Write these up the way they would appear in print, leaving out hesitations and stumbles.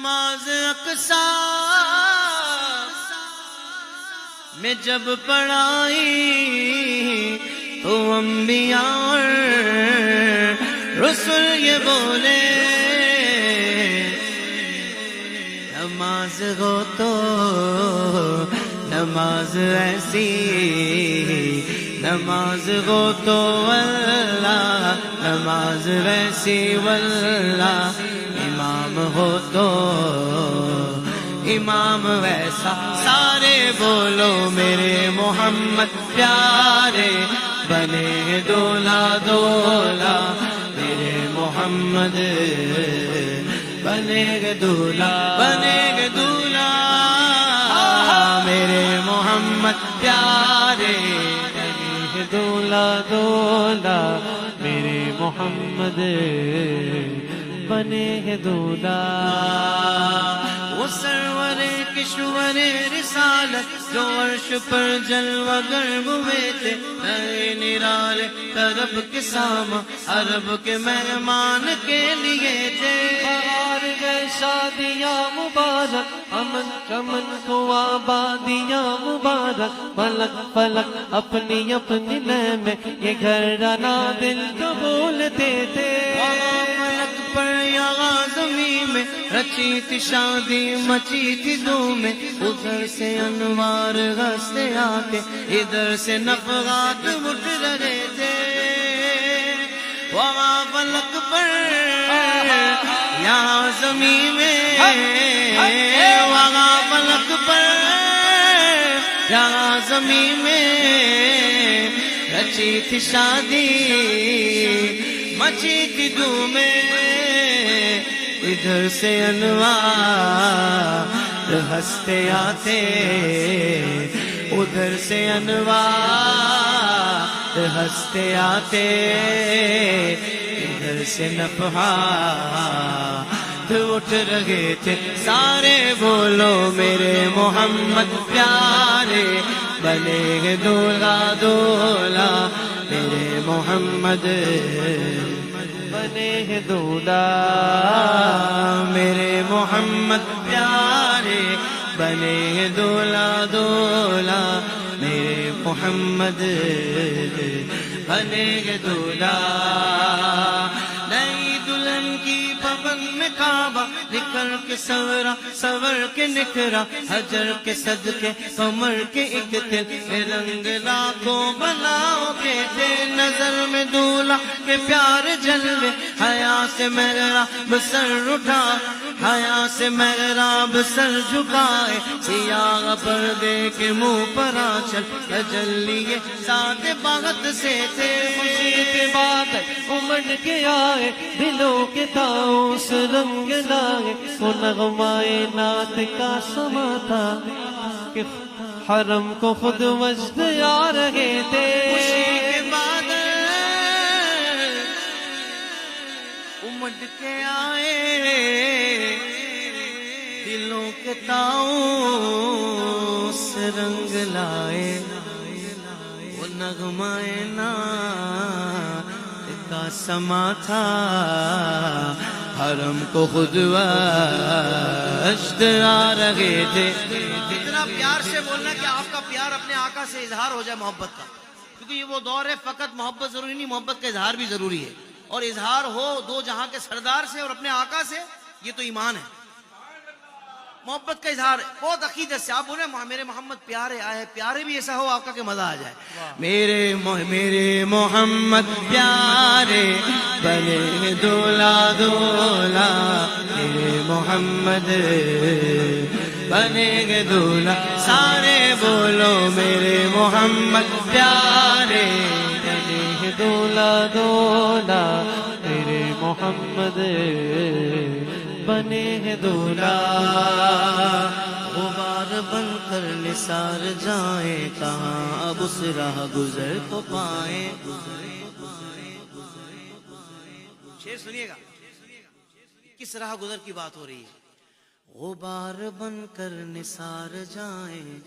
نماز اقصی میں جب پڑھائی تو انبیاء اور رسول یہ بولے نماز ہو تو نماز ایسی نماز ہو تو اللہ نماز ویسی واللہ امام ہو تو امام ویسا سارے بولو میرے محمد پیارے بنے دولا دولا میرے محمد بنے گے دولا میرے محمد پیارے بنے گے دولا دولا میرے محمد بنے گے دولا وہ سرور کشور رسالت جو عرش پر جلوہ گر ہوئے تھے نئے نرالے طرب کے سامہ عرب کے مہمان کے لیے تھے بہار گئے شادیاں مبارک امن چمن کو آبادیاں مبارک پلک پلک اپنی اپنی لے میں یہ گھر رنا دل تو بولتے تھے پلک پر یہاں زمین میں رچی تھی شادی مچی تھی دھوم میں ادھر سے انوار ہنستے آتے ادھر سے نفحات اٹھ رہے تھے وہاں فلک پر یہاں زمین میں وہاں فلک پر یہاں زمین میں رچی تھی شادی مچی تھی دھوم میں ادھر سے انوار ہنستے آتے ادھر سے انوار ہنستے آتے ادھر سے نفحات اٹھ رہے تھے سارے بولو میرے محمد پیارے بنے گے دولا دولا میرے محمد بنے گے دولا میرے محمد پیارے بنے گے دولا دولا میرے محمد بنے گے دولا نئی دلہن کی پون میں کعبہ نکل کے سورا سور کے نکھرا حجر کے صدقے کمر کے ایک تل رنگ لاکھوں بناؤ کے تھے نظر میں دولہا کے پیار جلوے حیا سے محراب سر اٹھا حیا سے محراب سر جھکائے سیاہ پردے کے منہ پر آنچل تجلیے ساتھ بہت سے تھے خوشی کے بعد امڑ کے آئے دلوں کے تاؤس رنگ لائے وہ نغمائے نعت کا سما تھا کہ حرم کو خود وجد آ رہے تھے خوشی کے بعد امڑ کے آئے دلوں کے تاؤس رنگ لائے وہ نغمائے نعت کا سما تھا حرم کو خود وجد آ رہے تھے اتنا پیار سے بولنا کہ آپ کا پیار اپنے آقا سے اظہار ہو جائے محبت کا کیونکہ یہ وہ دور ہے فقط محبت ضروری نہیں محبت کا اظہار بھی ضروری ہے اور اظہار ہو دو جہاں کے سردار سے اور اپنے آقا سے یہ تو ایمان ہے محبت کا اظہار بہت عقیدت سے آپ بولے میرے محمد پیارے آئے پیارے بھی ایسا ہو آپ کا کہ مزہ آ جائے میرے محمد پیارے بنے دولا دولا میرے محمد بنے گے دولا سارے بولو میرے محمد پیارے بنے گے دولا دولا میرے محمد بنے ہیں دولا غبار بن کر نثار جائیں کہاں اب اس راہ گزر کو پائیں شعر سنیے گا کس راہ گزر کی بات ہو رہی ہے غبار بن کر نثار جائیں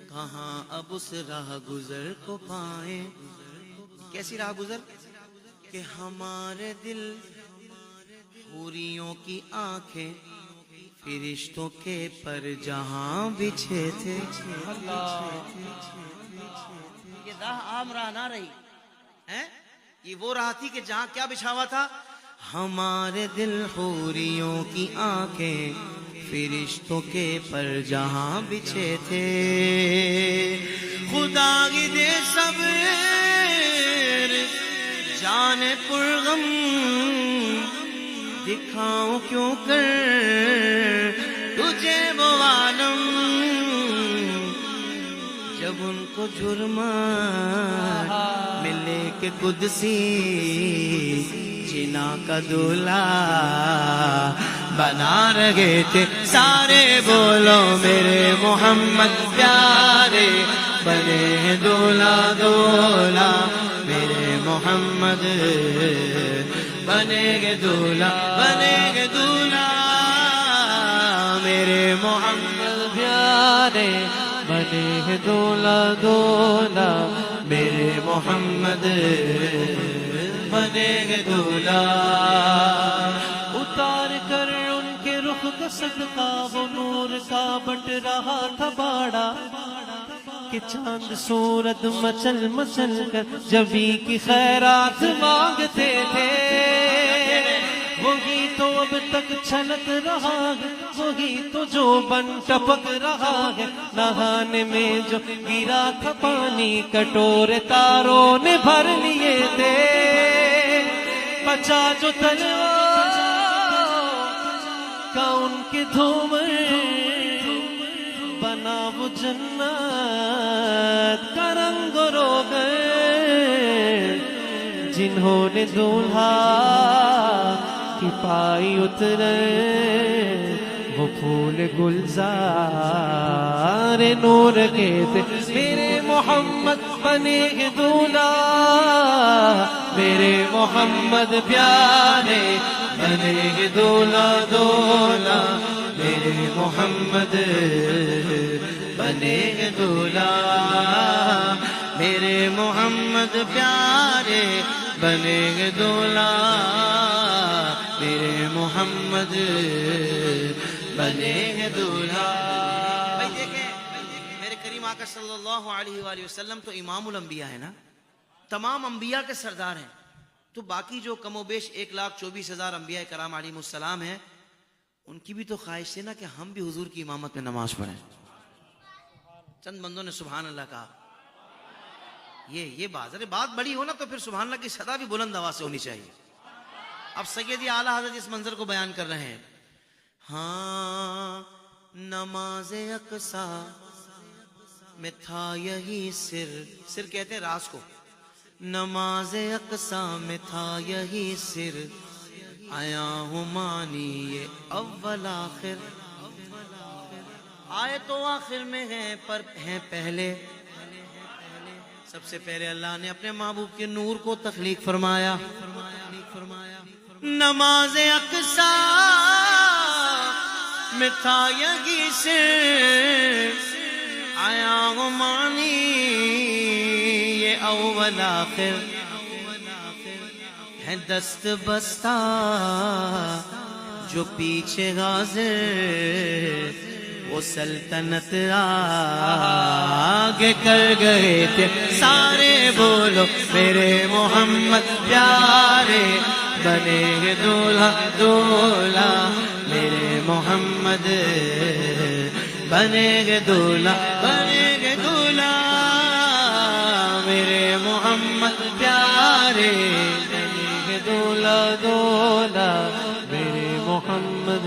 کہاں اب اس راہ گزر کو پائیں کیسی راہ گزر کہ ہمارے دل حوریوں کی آنکھیں فرشتوں کے پر جہاں بچھے تھے. یہ راہ عام راہ نہ رہی ہے، یہ وہ راہ تھی کہ جہاں کیا بچھا ہوا تھا؟ ہمارے دل حوریوں کی آنکھیں فرشتوں کے پر جہاں بچھے تھے. خدا کی دے صبر جان پرغم دکھاؤں کیوں کر تجھے وہ عالم، جب ان کو جرمہ ملے کہ قدسی جنا کا دولہا بنا رہے تھے. سارے بولو میرے محمد پیارے بنے ہیں دولہا دولہا، میرے محمد بنے گے دولہا بنے گے دولہا، میرے محمد پیارے بنے گے دولہا دولہا، میرے محمد بنے گے دولہا. اتار کر ان کے رخ کا صدقہ وہ نور کا بٹ رہا تھا باڑا، کہ چاند سورج مچل مچل کر جبی کی خیرات مانگتے تھے. وہی تو اب تک چھلک رہا ہے، وہی تو جو بن ٹپک رہا ہے. نہانے میں جو گرا تھا پانی کٹورے تاروں نے بھر لیے تھے. بچا جو تلوار کا ان کے دھومر، بنا وہ جنت کا رنگ روغن. جنہوں نے دولہا کی پائی اترے وہ پھول گلزار نور کے تھے. میرے محمد بنے گے دولہا، میرے محمد پیارے بنے گے دولہا دولہا، میرے محمد بنے گے دولہا، میرے محمد پیارے بنے گے دولہا، میرے محمد بنے گے دولہا. بھائی دیکھیں، میرے کریم آقا صلی اللہ علیہ وآلہ وسلم تو امام الانبیاء ہے نا، تمام انبیاء کے سردار ہیں. تو باقی جو کم و بیش 1,24,000 انبیاء کرام علیہ السلام ہیں، ان کی بھی تو خواہش ہے نا کہ ہم بھی حضور کی امامت میں نماز پڑھیں. چند بندوں نے سبحان اللہ کہا. یہ بات، ارے بات بڑی ہو نا تو پھر سبحان اللہ کی صدا بھی بلند آواز سے ہونی چاہیے. اب سیدی اعلیٰ حضرت اس منظر کو بیان کر رہے ہیں. ہاں نماز اقصیٰ میں تھا یہی سر کہتے ہیں راز کو. نماز اقصیٰ میں تھا یہی سر، آیا ہوں مانی یہ اول آخر. آئے تو آخر میں ہیں پر ہیں پہلے. سب سے پہلے اللہ نے اپنے محبوب کے نور کو تخلیق فرمایا. نماز اقصیٰ میں تھا یہی سر، آیا ہوں مانی یہ اول آخر. ہے دست بستہ جو پیچھے حاضر، وہ سلطنت آگے کر گئے تھے. سارے بولو میرے محمد پیارے بنے گے دولہا دولہا، میرے محمد بنے گے دولہا بنے گے دولہا، میرے محمد پیارے بنے گے دولہا دولہا، میرے محمد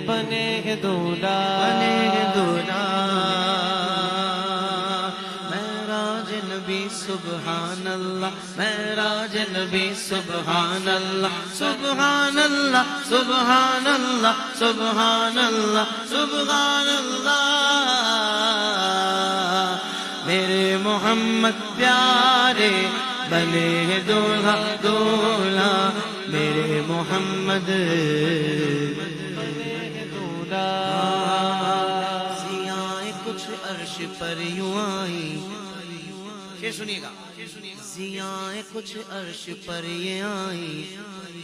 بنے گے دولہا بنے گے دولہا. معراج نبی سبحان اللہ، معراج نبی سبحان اللہ، سبحان اللہ سبحان اللہ سبحان اللہ سبحان اللہ. میرے محمد پیارے بنے گے دولہا دولہا، میرے محمد سیاہیں کچھ عرش پر یوں آئی. شعر سنیے گا. ضیائیں کچھ عرش پر یہ آئی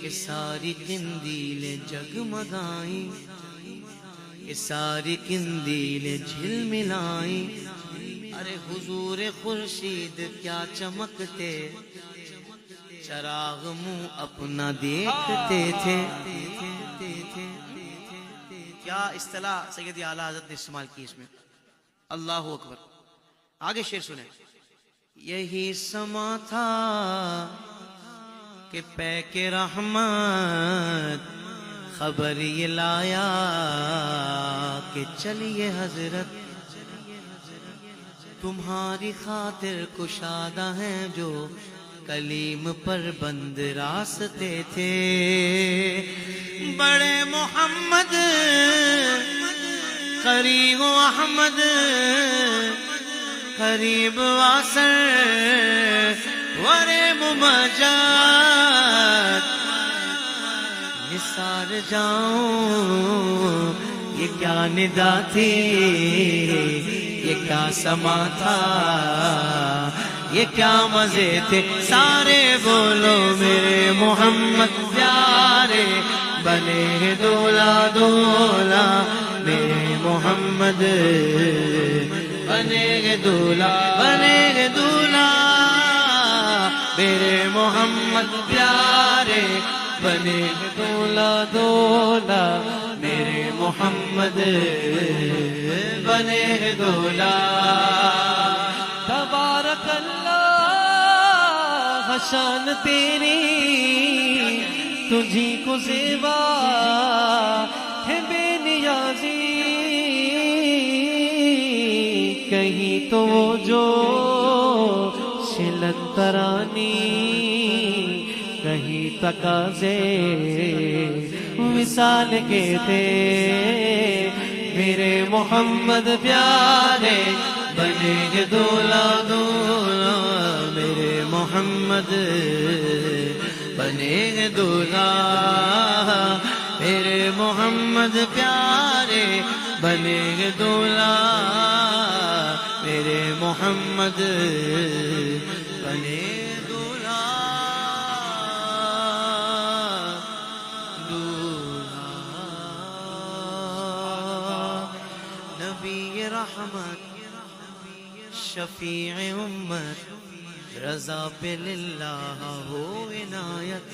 کہ ساری قندیلیں جگمگائیں، کہ ساری قندیلیں جھلملائیں۔ ارے حضور خورشید کیا چمکتے، چراغ منہ اپنا دیکھتے تھے۔ کیا اصطلاح سیدی اعلیٰ حضرت نے استعمال کی اس میں، اللہ اکبر۔ آگے شعر سنیں۔ یہی سما تھا کہ پے کے رحمت خبر یہ لایا کہ چلیے حضرت، تمہاری خاطر کشادہ ہیں جو کلیم پر بند راستے تھے۔ بڑے محمد قریب احمد قریب واسر ورے ممجد، نثار جاؤں یہ کیا ندا تھی، یہ کیا سما تھا، یہ کیا مزے تھے۔ سارے بولو میرے محمد پیارے بنے دولا دولا، میرے محمد بنے گے دولا، بنے گے دولا، میرے محمد پیارے بنے گے دولا دولا، میرے محمد بنے گے دولا۔ تبارک اللہ شان تیری، تجھی کو زیبا ہے بے نیازی، کہیں تو وہ جو شلت ترانی، کہیں تقاضے وصال کے تھے، میرے محمد پیارے بنے گے دولا دولا، میرے محمد بنے گے دولا، میرے محمد پیارے بنے گے دولا، میرے محمد بنے دولا دولا۔ نبی رحمت شفیع امت، رضا پہ للہ ہو عنایت،